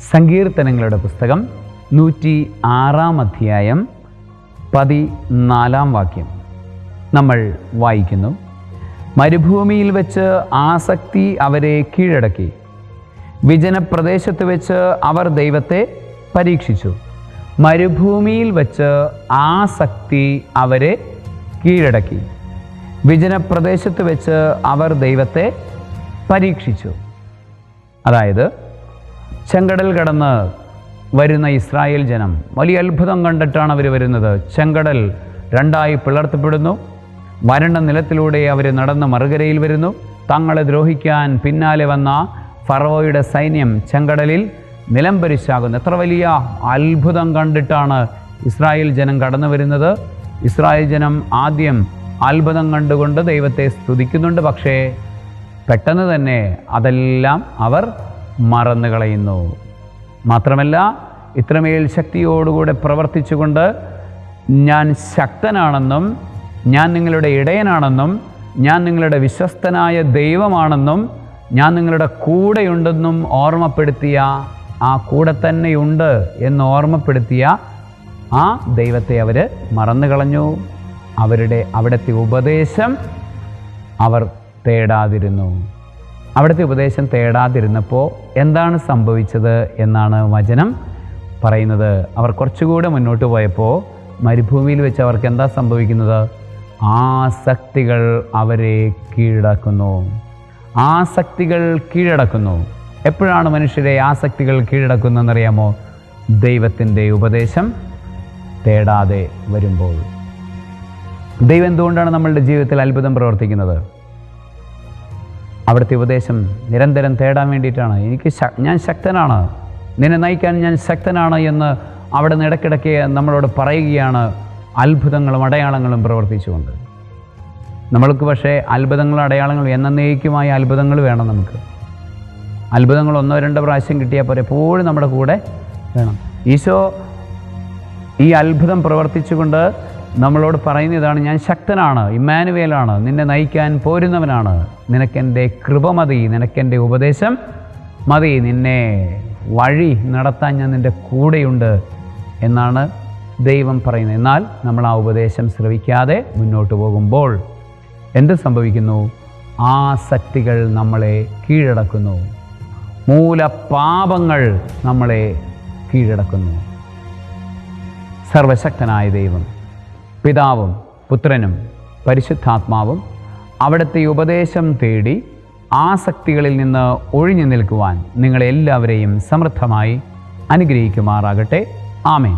സങ്കീർത്തനങ്ങളുടെ പുസ്തകം 106 അധ്യായം 14 വാക്യം നമ്മൾ വായിക്കുന്നു. മരുഭൂമിയിൽ വെച്ച് ആസക്തി അവരെ കീഴടക്കി, വിജനപ്രദേശത്ത് വെച്ച് അവർ ദൈവത്തെ പരീക്ഷിച്ചു. മരുഭൂമിയിൽ വെച്ച് ആസക്തി അവരെ കീഴടക്കി, വിജനപ്രദേശത്ത് വെച്ച് അവർ ദൈവത്തെ പരീക്ഷിച്ചു. അതായത് ചെങ്കടൽ കടന്ന് വരുന്ന ഇസ്രായേൽ ജനം വലിയ അത്ഭുതം കണ്ടിട്ടാണ് അവർ വരുന്നത്. ചെങ്കടൽ രണ്ടായി പിളർത്തപ്പെടുന്നു. വരണ്ട നിലത്തിലൂടെ അവർ നടന്ന് മറുകരയിൽ വരുന്നു. തങ്ങളെ ദ്രോഹിക്കാൻ പിന്നാലെ വന്ന ഫറവോയുടെ സൈന്യം ചെങ്കടലിൽ നിലംപരിശാകുന്നു. എത്ര വലിയ അത്ഭുതം കണ്ടിട്ടാണ് ഇസ്രായേൽ ജനം കടന്നു വരുന്നത്. ഇസ്രായേൽ ജനം ആദ്യം അത്ഭുതം കണ്ടുകൊണ്ട് ദൈവത്തെ സ്തുതിക്കുന്നുണ്ട്. പക്ഷേ പെട്ടെന്ന് തന്നെ അതെല്ലാം അവർ മറന്നു കളയുന്നു. മാത്രമല്ല, ഇത്രമേൽ ശക്തിയോടുകൂടെ പ്രവർത്തിച്ചുകൊണ്ട് ഞാൻ ശക്തനാണെന്നും ഞാൻ നിങ്ങളുടെ ഇടയനാണെന്നും ഞാൻ നിങ്ങളുടെ വിശ്വസ്തനായ ദൈവമാണെന്നും ഞാൻ നിങ്ങളുടെ കൂടെയുണ്ടെന്നും ഓർമ്മപ്പെടുത്തിയ, ആ കൂടെ തന്നെയുണ്ട് എന്ന് ഓർമ്മപ്പെടുത്തിയ ആ ദൈവത്തെ അവർ മറന്നു കളഞ്ഞു. അവിടുത്തെ ഉപദേശം അവർ തേടാതിരുന്നു. അവിടുത്തെ ഉപദേശം തേടാതിരുന്നപ്പോൾ എന്താണ് സംഭവിച്ചത് എന്നാണ് വചനം പറയുന്നത്. അവർ കുറച്ചുകൂടെ മുന്നോട്ട് പോയപ്പോൾ മരുഭൂമിയിൽ വെച്ച് അവർക്ക് എന്താ സംഭവിക്കുന്നത്? ആസക്തികൾ അവരെ കീഴടക്കുന്നു. ആസക്തികൾ കീഴടക്കുന്നു. എപ്പോഴാണ് മനുഷ്യരെ ആസക്തികൾ കീഴടക്കുന്നതെന്നറിയാമോ? ദൈവത്തിൻ്റെ ഉപദേശം തേടാതെ വരുമ്പോൾ. ദൈവം എന്തുകൊണ്ടാണ് നമ്മളുടെ ജീവിതത്തിൽ അത്ഭുതം പ്രവർത്തിക്കുന്നത്? അവിടുത്തെ ഉപദേശം നിരന്തരം തേടാൻ വേണ്ടിയിട്ടാണ്. ഞാൻ ശക്തനാണ്, നിന്നെ നയിക്കാൻ ഞാൻ ശക്തനാണ് എന്ന് അവിടെ നിന്ന് ഇടയ്ക്കിടയ്ക്ക് നമ്മളോട് പറയുകയാണ്, അത്ഭുതങ്ങളും അടയാളങ്ങളും പ്രവർത്തിച്ചുകൊണ്ട്. നമ്മൾക്ക് പക്ഷേ അത്ഭുതങ്ങളും അടയാളങ്ങളും എന്നേക്കുമായ അത്ഭുതങ്ങൾ വേണം. നമുക്ക് അത്ഭുതങ്ങൾ 1-2 പ്രാവശ്യം കിട്ടിയാൽ പോരെ, എപ്പോഴും നമ്മുടെ കൂടെ വേണം. ഈശോ ഈ അത്ഭുതം പ്രവർത്തിച്ചുകൊണ്ട് നമ്മളോട് പറയുന്നതാണ്, ഞാൻ ശക്തനാണ്, ഇമ്മാനുവേലാണ്, നിന്നെ നയിക്കാൻ പോരുന്നവനാണ്, നിനക്കെൻ്റെ കൃപ മതി, നിനക്കെൻ്റെ ഉപദേശം മതി, നിന്നെ വഴി നടത്താൻ ഞാൻ നിൻ്റെ കൂടെയുണ്ട് എന്നാണ് ദൈവം പറയുന്നത്. എന്നാൽ നമ്മൾ ആ ഉപദേശം ശ്രവിക്കാതെ മുന്നോട്ട് പോകുമ്പോൾ എന്ത് സംഭവിക്കുന്നു? ആസക്തികൾ നമ്മളെ കീഴടക്കുന്നു. മൂലപാപങ്ങൾ നമ്മളെ കീഴടക്കുന്നു. സർവശക്തനായ ദൈവം, പിതാവും പുത്രനും പരിശുദ്ധാത്മാവും അവിടുത്തെ ഉപദേശം തേടി ആസക്തികളിൽ നിന്ന് ഒഴിഞ്ഞു നിൽക്കുവാൻ നിങ്ങളെല്ലാവരെയും സമൃദ്ധമായി അനുഗ്രഹിക്കുമാറാകട്ടെ. ആമേൻ.